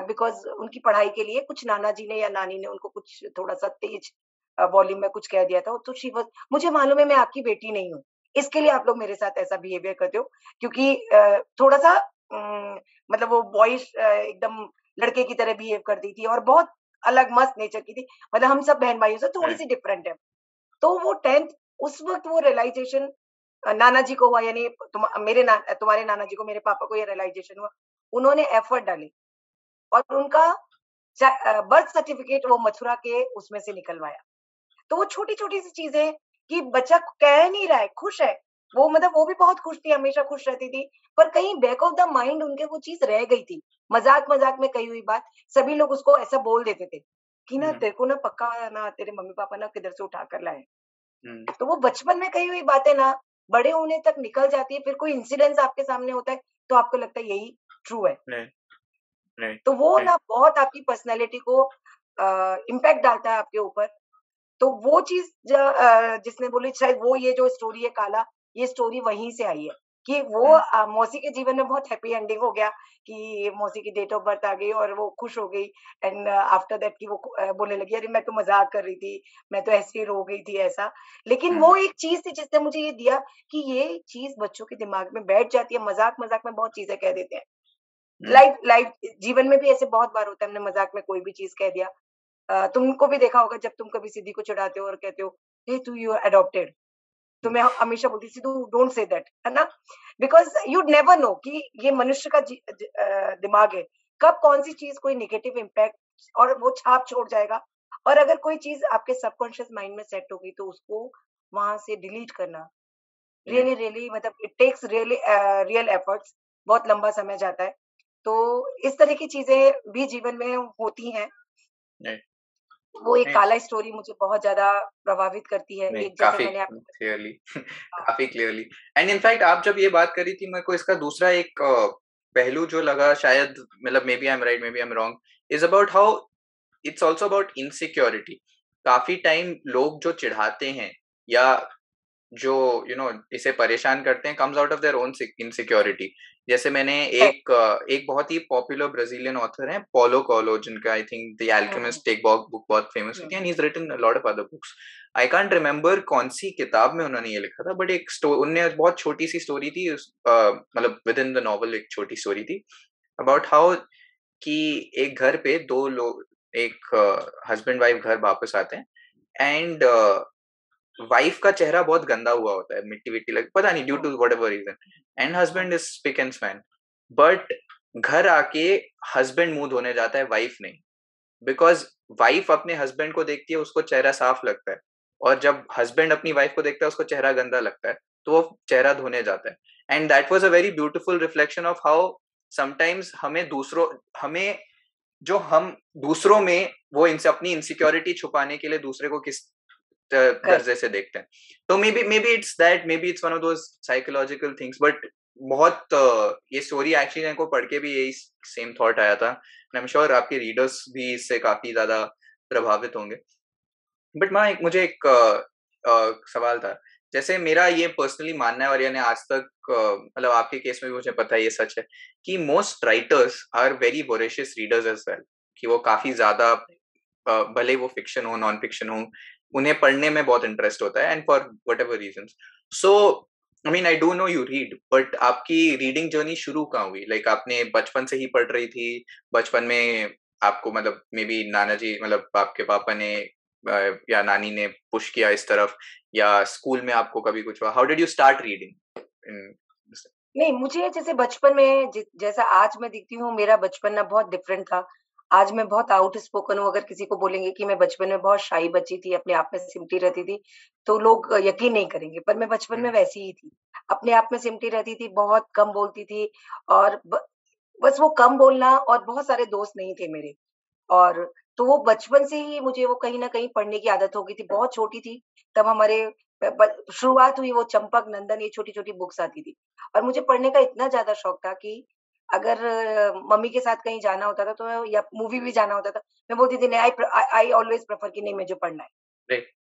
बिकॉज़ उनकी पढ़ाई के लिए कुछ नाना जी ने या नानी ने उनको कुछ थोड़ा-सा तेज़ वॉल्यूम में कुछ कह दिया था, तो शी वाज़ मुझे मालूम है मैं आपकी बेटी नहीं हूँ। इसके लिए आप लोग मेरे साथ ऐसा बिहेवियर करते हो क्योंकि थोड़ा-सा मतलब वो बॉयिश एकदम लड़के की तरह बिहेव करती थी और बहुत अलग मस्त नेचर की थी। मतलब हम सब बहन-भाइयों से थोड़ी-सी डिफरेंट है। तो वो 10th उस वक़्त वो रियलाइज़ेशन नाना जी को हुआ यानी तुम्हारे नाना जी को मेरे पापा को ये रियलाइज़ेशन हुआ। उन्होंने एफर्ट डाले और उनका बर्थ सर्टिफ़िकेट वो मथुरा के उसमें से निकलवाया। तो वो छोटी-छोटी सी चीज़ें कि बच्चा कह नहीं रहा है, खुश है। वो मतलब वो भी बहुत खुश थी, हमेशा खुश रहती थी, पर कहीं बैक ऑफ द माइंड उनके वो चीज़ रह गई थी। मज़ाक-मज़ाक में कही हुई बात, सभी लोग उसको ऐसा बोल देते थे कि ना तेरे को ना पक्का ना तेरे मम्मी-पापा ना किधर से उठा कर लाए। तो वो बचपन में कही हुई बातें ना बड़े होने तक निकल जाती है, फिर कोई इंसिडेंस आपके सामने होता है, तो आपको लगता है यही ट्रू है। राइट, राइट, तो वो राइट। ना बहुत आपकी पर्सनैलिटी को इम्पैक्ट डालता है आपके ऊपर। तो वो चीज़ जिसने बोली शायद वो ये जो स्टोरी है काला, ये स्टोरी वहीं से आई है कि वो हुँ, मौसी के जीवन में बहुत हैप्पी एंडिंग हो गया कि मौसी की डेट ऑफ बर्थ आ गई और वो खुश हो गई एंड आफ्टर दैट कि वो बोलने लगी, "अरे! मैं तो मज़ाक कर रही थी, मैं तो ऐसे ही रो गई थी," ऐसा। लेकिन हुँ, वो एक चीज़ थी जिसने मुझे ये दिया कि ये चीज़ बच्चों के दिमाग में बैठ जाती है, मज़ाक-मज़ाक में बहुत चीज़ें कह देते हैं। हुँ, लाइफ लाइफ जीवन में भी ऐसे बहुत बार होता है, हमने मज़ाक में कोई भी चीज़ कह दिया। तुमको भी देखा होगा जब तुम कभी सिद्धि को चिढ़ाते हो और कहते हो, "हे तू यू आर अडॉप्टेड।" तो हुँ, मैं हमेशा बोलती थी, "सिद्धू डोंट से दैट" है ना? बिकॉज़ यू'd नेवर नो कि ये मनुष्य का दिमाग है। कब कौन-सी चीज़ कोई नेगेटिव इम्पैक्ट और वो छाप छोड़ जाएगा और अगर कोई चीज़ आपके सबकॉन्शियस माइंड में सेट हो गई तो उसको वहाँ से डिलीट करना राइट, रियली मतलब इट टेक्स रियल एफर्ट्स बहुत लंबा समय जाता है। तो इस तरह की चीज़ें भी जीवन में होती हैं। राइट, वो एक नहीं, काला स्टोरी मुझे बहुत ज़्यादा प्रभावित करती है। नहीं, एक जैसे काफ़ी मैंने आपको क्लियरली हाँ, काफ़ी क्लियरली एंड इनफैक्ट आप जब ये बात कर रही थी, मेरे को इसका दूसरा एक पहलू जो लगा, शायद मतलब maybe I am right, maybe I am wrong, is about how it's also about insecurity. काफ़ी टाइम लोग जो चिढ़ाते हैं या जो इसे परेशान करते हैं, comes out of their own insecurity. जैसे मैंने करेक्ट। एक बहुत ही पॉपुलर ब्राजीलियन ऑथर हैं, paulo coelho, जिनका I think the um, Alchemist एक बुक बहुत फेमस हुई हुँ, थी, and he is written a lot of other books. I can't remember कौन सी किताब में उन्होंने ये लिखा था, बट एक उनने बहुत छोटी सी स्टोरी थी, मतलब विद इन द नॉवल एक छोटी स्टोरी थी अबाउट हाउ कि एक घर पे दो लोग, एक हस्बैंड वाइफ घर वापस आते हैं, एंड वाइफ का चेहरा बहुत गंदा हुआ होता है, मिट्टी-विट्टी लग पता नहीं due um, to whatever reason, and um, husband is spick and span, but घर आके हस्बैंड मुँह धोने जाता है, वाइफ नहीं। बिकॉज़ वाइफ अपने हस्बैंड को देखती है, उसको चेहरा साफ लगता है, और जब हस्बैंड अपनी वाइफ को देखता है, उसको चेहरा गंदा लगता है, तो वो चेहरा धोने जाता है। And that was a very beautiful reflection of how sometimes हमें जो हम दूसरों में वो इनसे अपनी इनसिक्योरिटी छुपाने के लिए दूसरे को किस करेक्ट। दर्जे से देखते हैं। तो may be it's that, may be it's one of those psychological things, but बहुत ये स्टोरी एक्चुअली मेरे को पढ़ के भी यही सेम थॉट आया था, एंड आई एम श्योर आपके रीडर्स भी इससे काफ़ी ज़्यादा प्रभावित होंगे। बट मैं एक मुझे एक सवाल था। जैसे मेरा ये पर्सनली मानना है, और यानी आज तक मतलब आपके केस में भी मुझे पता है ये सच है, कि most writers are very voracious readers as well, कि वो काफ़ी ज़्यादा भले वो फिक्शन हो, नॉन फिक्शन हो, उन्हें पढ़ने में बहुत इंटरेस्ट होता है, and for whatever reasons. So I mean I do know you read, but आपकी रीडिंग जर्नी शुरू कहाँ हुई? लाइक आपने बचपन से ही पढ़ रही थी? बचपन में आपको मतलब मे बी नाना जी, मतलब आपके पापा ने या नानी ने पुश किया इस तरफ, या स्कूल में आपको कभी कुछ हुआ? How did you start reading in नहीं, मुझे जैसे बचपन में जैसा आज मैं दिखती हूँ, मेरा बचपन ना बहुत डिफरेंट था। आज मैं बहुत आउट स्पोकन हूँ, अगर किसी को बोलेंगे कि मैं बचपन में बहुत शाई बच्ची थी, अपने आप में सिमटी रहती थी, तो लोग यकीन नहीं करेंगे, पर मैं बचपन में वैसी ही थी। अपने आप में सिमटी रहती थी, बहुत कम बोलती थी और बस वो कम बोलना और बहुत सारे दोस्त नहीं थे मेरे। और तो वो बचपन से ही मुझे वो कहीं न कहीं पढ़ने की आदत हो गई थी। बहुत छोटी थी, तब हमारे ब ब शुरुआत हुई वो चंपक, नंदन ये छोटी-छोटी बुक्स आती थी। और मुझे पढ़ने का इतना ज़्यादा शौक था कि अगर मम्मी के साथ कहीं जाना होता था तो या मूवी भी जाना होता था, मैं बोलती थी नहीं आई ऑलवेज़ प्रेफर कि नहीं मुझे पढ़ना है। राइट,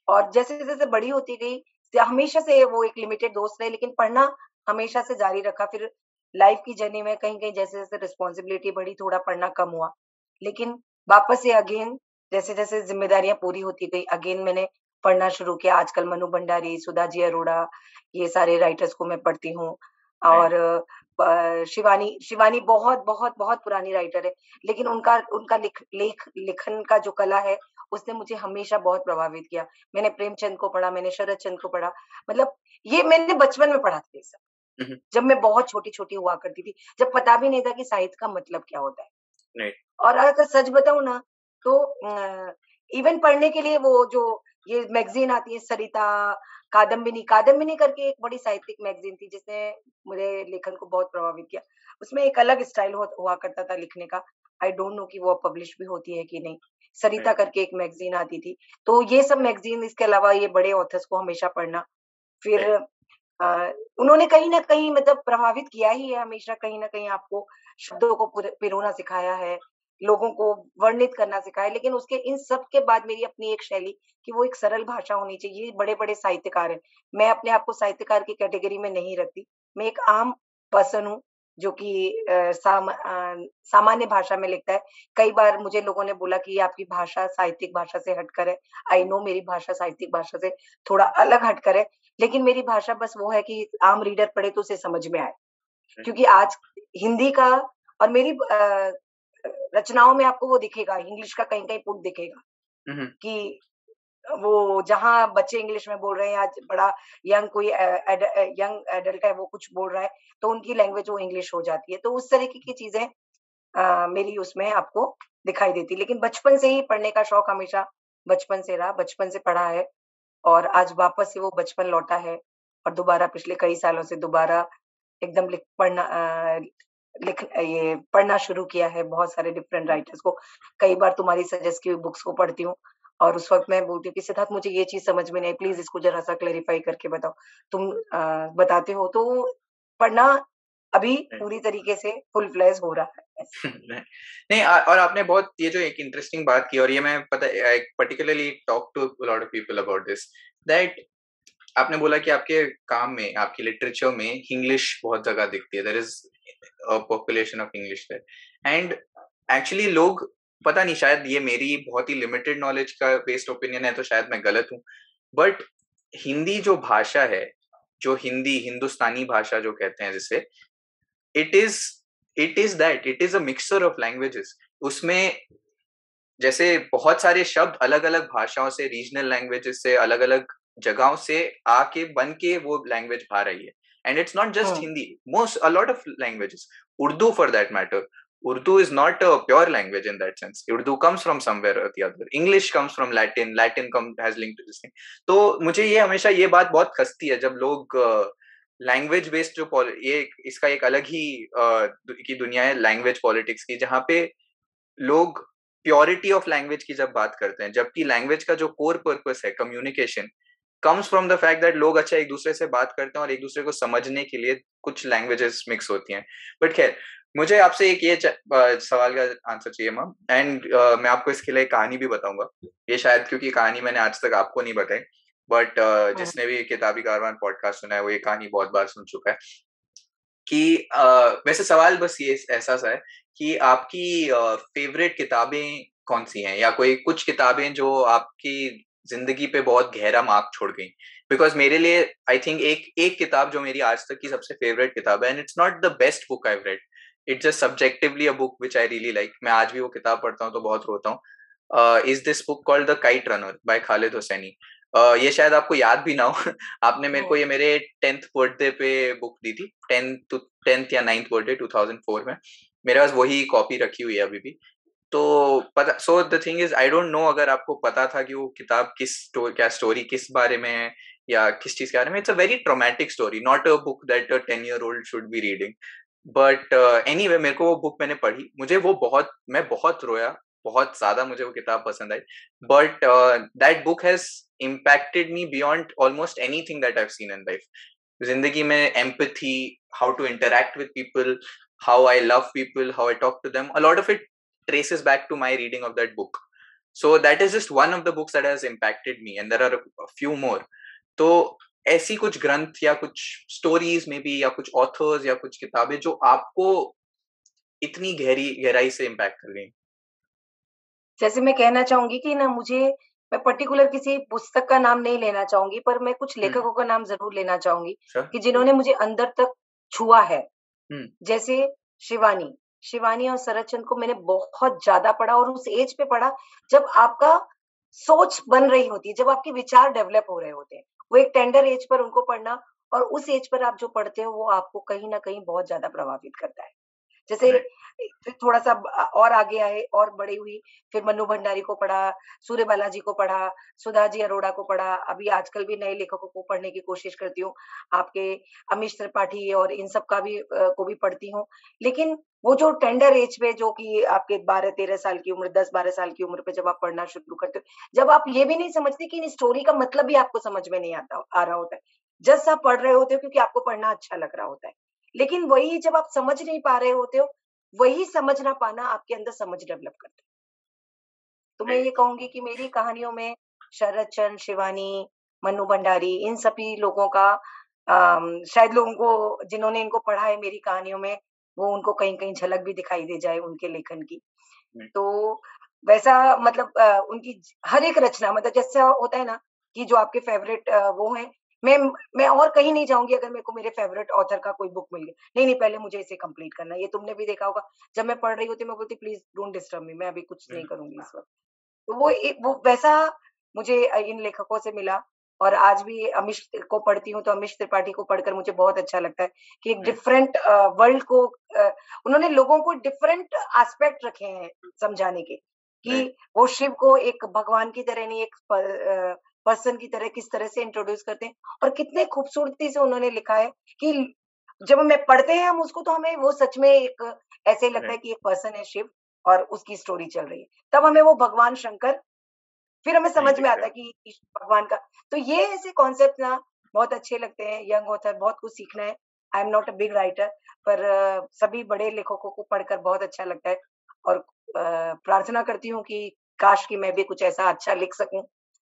और जैसे-जैसे बड़ी होती गई, हमेशा से वो एक लिमिटेड दोस्त रहे लेकिन पढ़ना हमेशा से जारी रखा। फिर लाइफ की जर्नी में कहीं-कहीं जैसे-जैसे रिस्पॉन्सिबिलिटी बढ़ी, थोड़ा पढ़ना कम हुआ। लेकिन वापस से अगेन जैसे-जैसे ज़िम्मेदारियाँ पूरी होती गई, अगेन मैंने पढ़ना शुरू किया। आजकल मनु भंडारी, सुधा जी अरोड़ा, ये सारे राइटर्स को मैं पढ़ती हूँ। राइट, और शिवानी शिवानी बहुत, बहुत, बहुत पुरानी राइटर है, लेकिन उनका उनका लिखन का जो कला है, उसने मुझे हमेशा बहुत प्रभावित किया। मैंने प्रेमचंद को पढ़ा, मैंने शरद चंद्र को पढ़ा, मतलब ये मैंने बचपन में पढ़ा था ये सब। हम्म, जब मैं बहुत छोटी-छोटी हुआ करती थी, जब पता भी नहीं था कि साहित्य का मतलब क्या होता है। राइट, और अगर सच बताऊँ ना, तो इवन पढ़ने के लिए वो जो ये मैगज़ीन आती है सरिता, कादम्बिनी कादम्बिनी करके एक बड़ी साहित्यिक मैगज़ीन थी जिसने मेरे लेखन को बहुत प्रभावित किया। उसमें एक अलग स्टाइल हुआ करता था लिखने का। आई डोंट नो कि वो अब पब्लिश भी होती है कि नहीं। सरिता राइट, करके एक मैगज़ीन आती थी। तो ये सब मैगज़ीन, इसके अलावा ये बड़े ऑथर्स को हमेशा पढ़ना। फिर राइट, उन्होंने कहीं न कहीं मतलब प्रभावित किया ही है हमेशा, कहीं न कहीं आपको शब्दों को पिरोना सिखाया है, लोगों को वर्णित करना सिखाया है। लेकिन उसके इन सब के बाद मेरी अपनी एक शैली कि वो एक सरल भाषा होनी चाहिए। बड़े-बड़े साहित्यकार हैं। मैं अपने आप को साहित्यकार की कैटेगरी में नहीं रखती। मैं एक आम पर्सन हूँ जो कि सामान्य भाषा में लिखता है। कई बार मुझे लोगों ने बोला कि ये आपकी भाषा साहित्यिक भाषा से हटकर है। आई नो मेरी भाषा साहित्यिक भाषा से थोड़ा अलग हटकर है। लेकिन मेरी भाषा बस वो है कि आम रीडर पढ़े तो उसे समझ में आए। क्योंकि आज हिंदी का और मेरी रचनाओं में आपको वो दिखेगा, इंग्लिश का कहीं-कहीं पुट दिखेगा हम्म, कि वो जहाँ बच्चे इंग्लिश में बोल रहे हैं, आज बड़ा यंग कोई यंग एडल्ट है, वो कुछ बोल रहा है, तो उनकी लैंग्वेज वो इंग्लिश हो जाती है। तो उस तरीके की चीज़ें मेरी उसमें आपको दिखाई देती। लेकिन बचपन से ही पढ़ने का शौक हमेशा बचपन से रहा, बचपन से पढ़ा है। और आज वापस से वो बचपन लौटा है और दोबारा पिछले कई सालों से दोबारा एकदम लिख ये पढ़ना शुरू किया है बहुत सारे डिफरेंट राइटर्स को। कई बार तुम्हारी सजेस्ट की हुई बुक्स को पढ़ती हूँ और उस वक़्त मैं बोलती हूँ कि सिद्धार्थ मुझे ये चीज़ समझ में नहीं आई, प्लीज़ इसको ज़रा-सा क्लैरिफ़ाई करके बताओ। तुम बताते हो तो पढ़ना अभी राइट। पूरी तरीके से फुल फ्लेज हो रहा है। ऐसे। नहीं, और आपने बहुत ये जो एक इंटरेस्टिंग बात की, और ये मैं पता I particularly talk to a lot of people about this, that आपने बोला कि आपके काम में, आपकी लिटरेचर में इंग्लिश बहुत जगह दिखती है, there is a population of English there, and actually लोग, पता नहीं, शायद ये मेरी बहुत ही लिमिटेड नॉलेज का बेस्ड ओपिनियन है, तो शायद मैं गलत हूँ, बट हिंदी जो भाषा है, जो हिंदी हिंदुस्तानी भाषा जो कहते हैं जिसे, it is it is a mixture of languages. उसमें जैसे बहुत सारे शब्द अलग अलग भाषाओं से, रीजनल लैंग्वेजेस से, अलग अलग जगहों से आके बन के वो लैंग्वेज आ रही है, and it's not just hmm, Hindi, most a lot of languages, Urdu for that matter, Urdu is not a pure language in that sense. Urdu comes from somewhere or the other. English comes from Latin. Has linked to this thing. तो मुझे ये हमेशा ये बात बहुत खसती है जब लोग लैंग्वेज बेस्ड जो ये इसका एक अलग ही की दुनिया है लैंग्वेज पॉलिटिक्स की, जहाँ पे लोग प्योरिटी ऑफ लैंग्वेज की जब बात करते हैं, जबकि लैंग्वेज का जो कोर पर्पस है communication, comes from the fact that लोग अच्छा एक दूसरे से बात करते हैं और एक दूसरे को समझने के लिए कुछ लैंग्वेजेस मिक्स होती हैं। बट खैर, मुझे आपसे एक ये सवाल का आंसर चाहिए मैम, एंड मैं आपको इसके लिए कहानी भी बताऊंगा। ये शायद क्योंकि कहानी मैंने आज तक आपको नहीं बताई, बट हुँ, जिसने भी किताबी कारवान पॉडकास्ट सुना है वो ये कहानी बहुत बार सुन चुका है। कि वैसे सवाल बस ये ऐसा सा है कि आपकी फेवरेट किताबें कौन सी हैं, या कोई कुछ किताबें जो आपकी जिंदगी पे बहुत गहरा मार्क छोड़ गई। बिकॉज मेरे लिए आई थिंक एक एक किताब जो मेरी आज तक की सबसे फेवरेट किताब है, and it's not the best book I read, it's just subjectively a book which I really like, मैं आज भी वो किताब पढ़ता हूँ तो बहुत रोता हूँ, is this book called the Kite Runner by Khalid Hosseini. ये शायद आपको याद भी ना हो। आपने मेरे को हुँ, ये मेरे 10th बर्थडे पे बुक दी थी, 10th या 9th बर्थडे 2004 में। मेरे पास वही कॉपी रखी हुई है अभी भी। तो पता, so the thing is, I don't no अगर आपको पता था कि वो किताब क्या स्टोरी किस बारे में है, या किस चीज के बारे में। It's a very traumatic story, not a book that a 10 year old should be reading. But anyway, मेरे को वो बुक मैंने पढ़ी, मुझे वो बहुत, मैं बहुत रोया, बहुत ज्यादा मुझे वो किताब पसंद आई। But that book has impacted me beyond almost anything that I've seen in life. जिंदगी में empathy, how to interact with people, how I love people, how I talk to them, a lot of it traces back to my reading of that book. So that is just one of the books that has impacted me, and there are a few more. तो ऐसी कुछ ग्रंथ या कुछ stories में भी, या कुछ ऑथर्स या कुछ किताबें जो आपको इतनी गहराई से इम्पैक्ट कर गई? जैसे मैं कहना चाहूँगी कि ना मुझे मैं पर्टिकुलर किसी पुस्तक का नाम नहीं लेना चाहूँगी, पर मैं कुछ हुँ, लेखकों का नाम ज़रूर लेना चाहूँगी श्योर। कि जिन्होंने मुझे अंदर तक छुआ है। हुँ, जैसे शिवानी, शिवानी और शरदचंद्र को मैंने बहुत ज़्यादा पढ़ा और उस एज पे पढ़ा जब आपका सोच बन रही होती है, जब आपके विचार डेवलप हो रहे होते हैं। वो एक टेंडर एज पर उनको पढ़ना और उस एज पर आप जो पढ़ते हो वो आपको कहीं न कहीं बहुत ज़्यादा प्रभावित करता है। जैसे राइट, फिर थोड़ा-सा और आगे आए और बड़ी हुई, फिर मन्नू भंडारी को पढ़ा, सूर्य बालाजी को पढ़ा, सुधाजी अरोड़ा को पढ़ा, अभी आजकल भी नए लेखकों को पढ़ने की कोशिश करती हूँ। आपके अमीश त्रिपाठी और इन सब का भी को भी पढ़ती हूँ। लेकिन वो जो टेंडर एज पे जो कि आपके 12-13 साल की उम्र, 10-12 साल की उम्र पे जब आप पढ़ना शुरू करते हो, जब आप ये भी नहीं समझते कि इन स्टोरी का मतलब भी आपको समझ में नहीं आ रहा होता है। जस्ट आप पढ़ रहे होते हो क्योंकि आपको पढ़ना अच्छा लग रहा होता है। लेकिन वही जब आप समझ नहीं पा रहे होते हो, वही समझ ना पाना आपके अंदर समझ डेवलप करता है। तो मैं राइट, ये कहूँगी कि मेरी कहानियों में शरद चंद्र, शिवानी, मन्नू भंडारी इन सभी लोगों का शायद लोगों को जिन्होंने इनको पढ़ा है मेरी कहानियों में, वो उनको कहीं-कहीं झलक भी दिखाई दे जाए उनके लेखन की। राइट, तो वैसा मतलब उनकी हर एक रचना मतलब जैसा होता है ना कि जो आपके फेवरेट वो हैं, मैं मैं और कहीं नहीं जाऊँगी अगर मेरे को मेरे फेवरेट ऑथर का कोई बुक मिल गया। नहीं, नहीं पहले मुझे इसे कंप्लीट करना है। ये तुमने भी देखा होगा, जब मैं पढ़ रही होती मैं बोलती प्लीज़ डोंट डिस्टर्ब मी, मैं अभी कुछ नहीं करूँगी इस वक़्त। तो वो वैसा मुझे इन लेखकों से मिला और आज भी अमीश को पढ़ती हूँ, तो अमीश त्रिपाठी को पढ़कर मुझे बहुत अच्छा लगता है कि एक राइट, डिफरेंट वर्ल्ड को उन्होंने लोगों को डिफरेंट एस्पेक्ट रखे हैं समझाने के, कि राइट, वो शिव को एक भगवान की तरह नहीं एक पर्सन की तरह किस तरह से इंट्रोड्यूस करते हैं और कितने खूबसूरती से उन्होंने लिखा है कि जब हमें पढ़ते हैं हम उसको तो हमें वो सच में एक ऐसे ही लगता है राइट, कि एक पर्सन है शिव और उसकी स्टोरी चल रही है। तब हमें वो भगवान शंकर फिर हमें नहीं समझ में दिख रहा। आता है कि भगवान का तो ये ऐसे कॉन्सेप्ट ना बहुत अच्छे लगते हैं, यंग ऑथर बहुत कुछ सीखना है। आई am not a big writer पर सभी बड़े लेखकों को पढ़कर बहुत अच्छा लगता है और प्रार्थना करती हूँ कि काश कि मैं भी कुछ ऐसा अच्छा लिख सकूँ,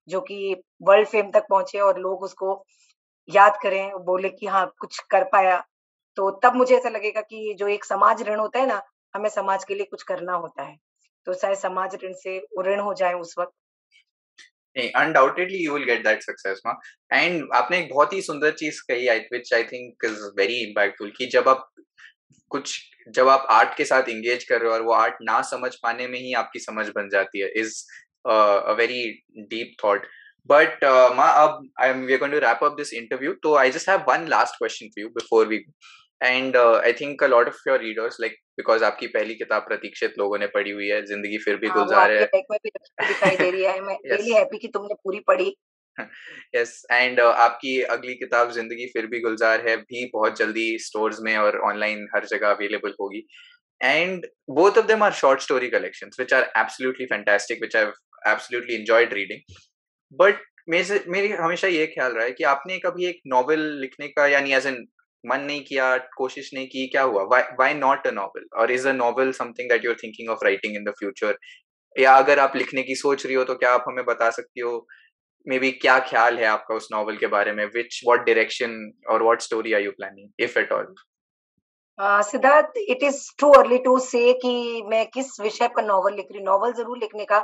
जो कि वर्ल्ड फेम तक पहुँचे और लोग उसको याद करें, बोले कि हाँ, कुछ कर पाया। तो तब मुझे ऐसा लगेगा कि जो एक समाज ऋण होता है ना, हमें समाज के लिए कुछ करना होता है। तो शायद समाज ऋण से ऋण हो जाए उस वक़्त। नहीं, undoubtedly you will get that success माँ। एंड आपने एक बहुत ही सुंदर चीज कही, which I think is very impactful, कि कुछ जब आप आर्ट के साथ एंगेज कर रहे हो और वो आर्ट ना समझ पाने में ही आपकी समझ बन जाती है, is a very deep thought. But ma'am, अब I am we are going to wrap up this interview, तो I just have one last question for you before we, and I think a lot of your readers, like, because आपकी पहली किताब प्रतीक्षित लोगों ने पढ़ी हुई है, जिंदगी फिर भी हाँ, वो गुलजार आपके है। बैग में भी रखी हुई दिखाई दे रही है। मैं रियली यस। हैप्पी कि तुमने पूरी पढ़ी। यस, एंड आपकी अगली किताब जिंदगी फिर भी गुलजार है भी बहुत जल्दी स्टोर्स में और ऑनलाइन हर जगह अवेलेबल होगी। And both of them are short story collections which are absolutely fantastic, which I have absolutely enjoyed reading. But मेरी हमेशा ये ख्याल रहा है कि आपने कभी एक नॉवेल लिखने का, यानी एज एन, मन नहीं किया, कोशिश नहीं की, क्या हुआ? Why not a novel? और is a novel something that you are thinking of writing in the future? या अगर आप लिखने की सोच रही हो तो क्या आप हमें बता सकती हो, मे बी, क्या ख्याल है आपका उस नॉवल के बारे में? विच व्हाट डायरेक्शन और what story are you planning, if at all? Siddharth it is too early to say कि मैं किस विषय पर नॉवल लिख रही हूँ। नॉवल ज़रूर लिखने का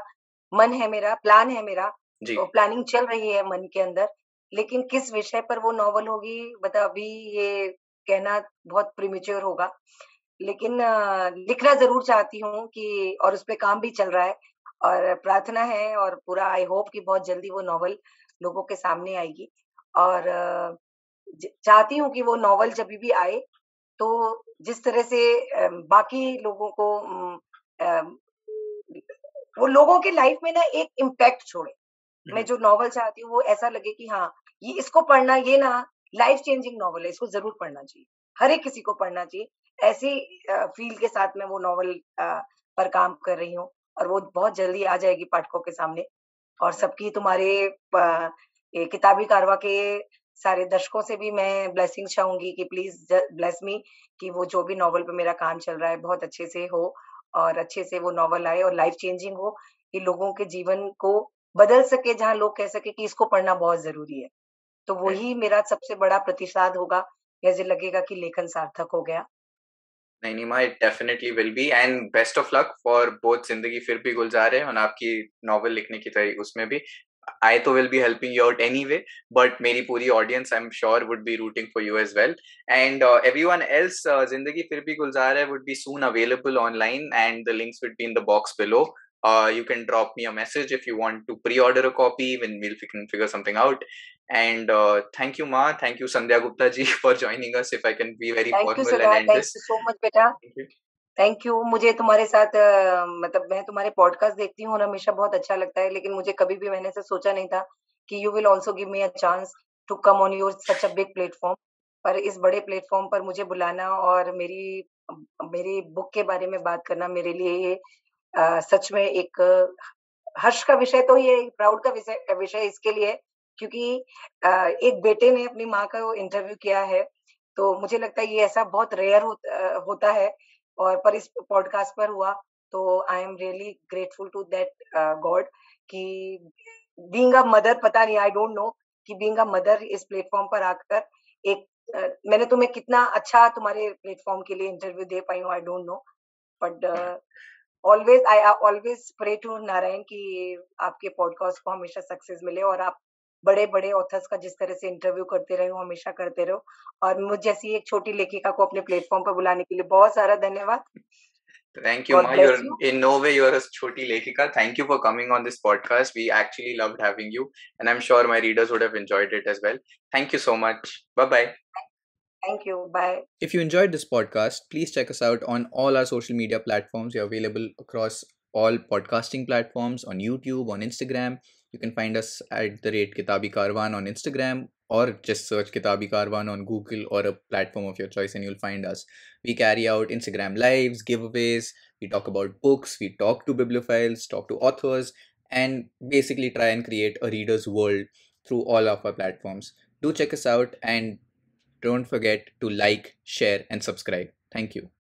मन है मेरा, प्लान है मेरा, जी। प्लानिंग चल रही है मन के अंदर। लेकिन किस विषय पर वो नॉवल होगी मतलब अभी ये कहना बहुत प्रीमेच्योर होगा। लेकिन लिखना ज़रूर चाहती हूँ कि और उसपे काम भी चल रहा है और प्रार्थना है और पूरा आई होप कि बहुत जल्दी वो नॉवल लोगों के सामने आएगी और चाहती हूँ कि वो नॉवल जब भी आए तो जिस तरह से बाकी लोगों को अम, वो लोगों की लाइफ में ना एक इम्पैक्ट छोड़े। मैं जो नॉवल चाहती हूँ वो ऐसा लगे कि हाँ, ये इसको पढ़ना ये ना लाइफ चेंजिंग नॉवल है, इसको ज़रूर पढ़ना चाहिए। हर एक किसी को पढ़ना चाहिए। ऐसी फ़ील के साथ मैं वो नॉवल पर काम कर रही हूँ और वो बहुत जल्दी आ जाएगी पाठकों के सामने और सबकी तुम्हारे ये किताबी कारवां के सारे दर्शकों से भी मैं ब्लेसिंग्स चाहूँगी कि प्लीज़ ब्लेस मी कि वो जो भी नॉवल पे मेरा काम चल रहा है बहुत अच्छे से हो और अच्छे से वो नॉवल आए और लाइफ चेंजिंग हो, कि लोगों के जीवन को बदल सके, जहाँ लोग कह सके कि इसको पढ़ना बहुत ज़रूरी है। तो वही मेरा सबसे बड़ा प्रतिसाद होगा, जैसे लगेगा कि लेखन सार्थक हो गया। नहीं Neema, it definitely will be, and best of luck for both जिंदगी फिर भी गुलजार है और आपकी नॉवल लिखने की तैयारी उसमें भी। I तो will be helping you out anyway, but मेरी पूरी audience I'm sure would be rooting for you as well. And everyone else, Zindagi Fir Bhi Gulzar Hai would be soon available online, and the links would be in the box below. You can drop me a message if you want to pre-order a copy when we can figure something out. And thank you, Ma. Thank you, Sandhya Gupta ji, for joining us. If I can be very thank you formal and सदा, end thank this. You so much बेटा। Thank you. Thank you. मुझे तुम्हारे साथ मतलब मैं तुम्हारे podcast देखती हूँ और हमेशा बहुत अच्छा लगता है, लेकिन मुझे कभी भी मैंने ऐसा सोचा नहीं था कि you will also give me a chance to come on your such a big platform. पर इस बड़े प्लेटफॉर्म पर मुझे बुलाना और मेरी बुक के बारे में बात करना मेरे लिए ये सच में एक हर्ष का विषय तो ये प्राउड का विषय विषय इसके लिए क्योंकि एक बेटे ने अपनी माँ का इंटरव्यू किया है, तो मुझे लगता है ये ऐसा बहुत रेयर होता है और पर इस पॉडकास्ट पर हुआ, तो I am really grateful to that God कि बीइंग अ मदर, पता नहीं, आई डोंट नो कि बीइंग अ मदर इस प्लेटफॉर्म पर आकर एक मैंने तुम्हें कितना अच्छा तुम्हारे प्लेटफॉर्म के लिए इंटरव्यू दे पाई हूँ, I don't know, but always I always pray to Narayan कि आपके पॉडकास्ट को हमेशा सक्सेस मिले और आप बड़े-बड़े ऑथर्स का जिस तरह से इंटरव्यू करते रहे हो, हमेशा करते रहो और मुझ जैसी एक छोटी लेखिका को अपने प्लेटफॉर्म पर बुलाने के लिए बहुत सारा धन्यवाद। Thank you, God Ma. Bless You're you. in no way you're a choti lekhika. Thank you for coming on this podcast. We actually loved having you, and I'm sure my readers would have enjoyed it as well. Thank you so much. Bye bye. Thank you, bye. If you enjoyed this podcast, please check us out on all our social media platforms. We are available across all podcasting platforms on YouTube, on Instagram. You can find us at the rate Kitabi Karwan on Instagram, or just search Kitabi Karwan on Google or a platform of your choice and you'll find us. We carry out Instagram lives, giveaways, we talk about books, we talk to bibliophiles, talk to authors, and basically try and create a reader's world through all of our platforms. Do check us out and don't forget to like, share, and subscribe. Thank you.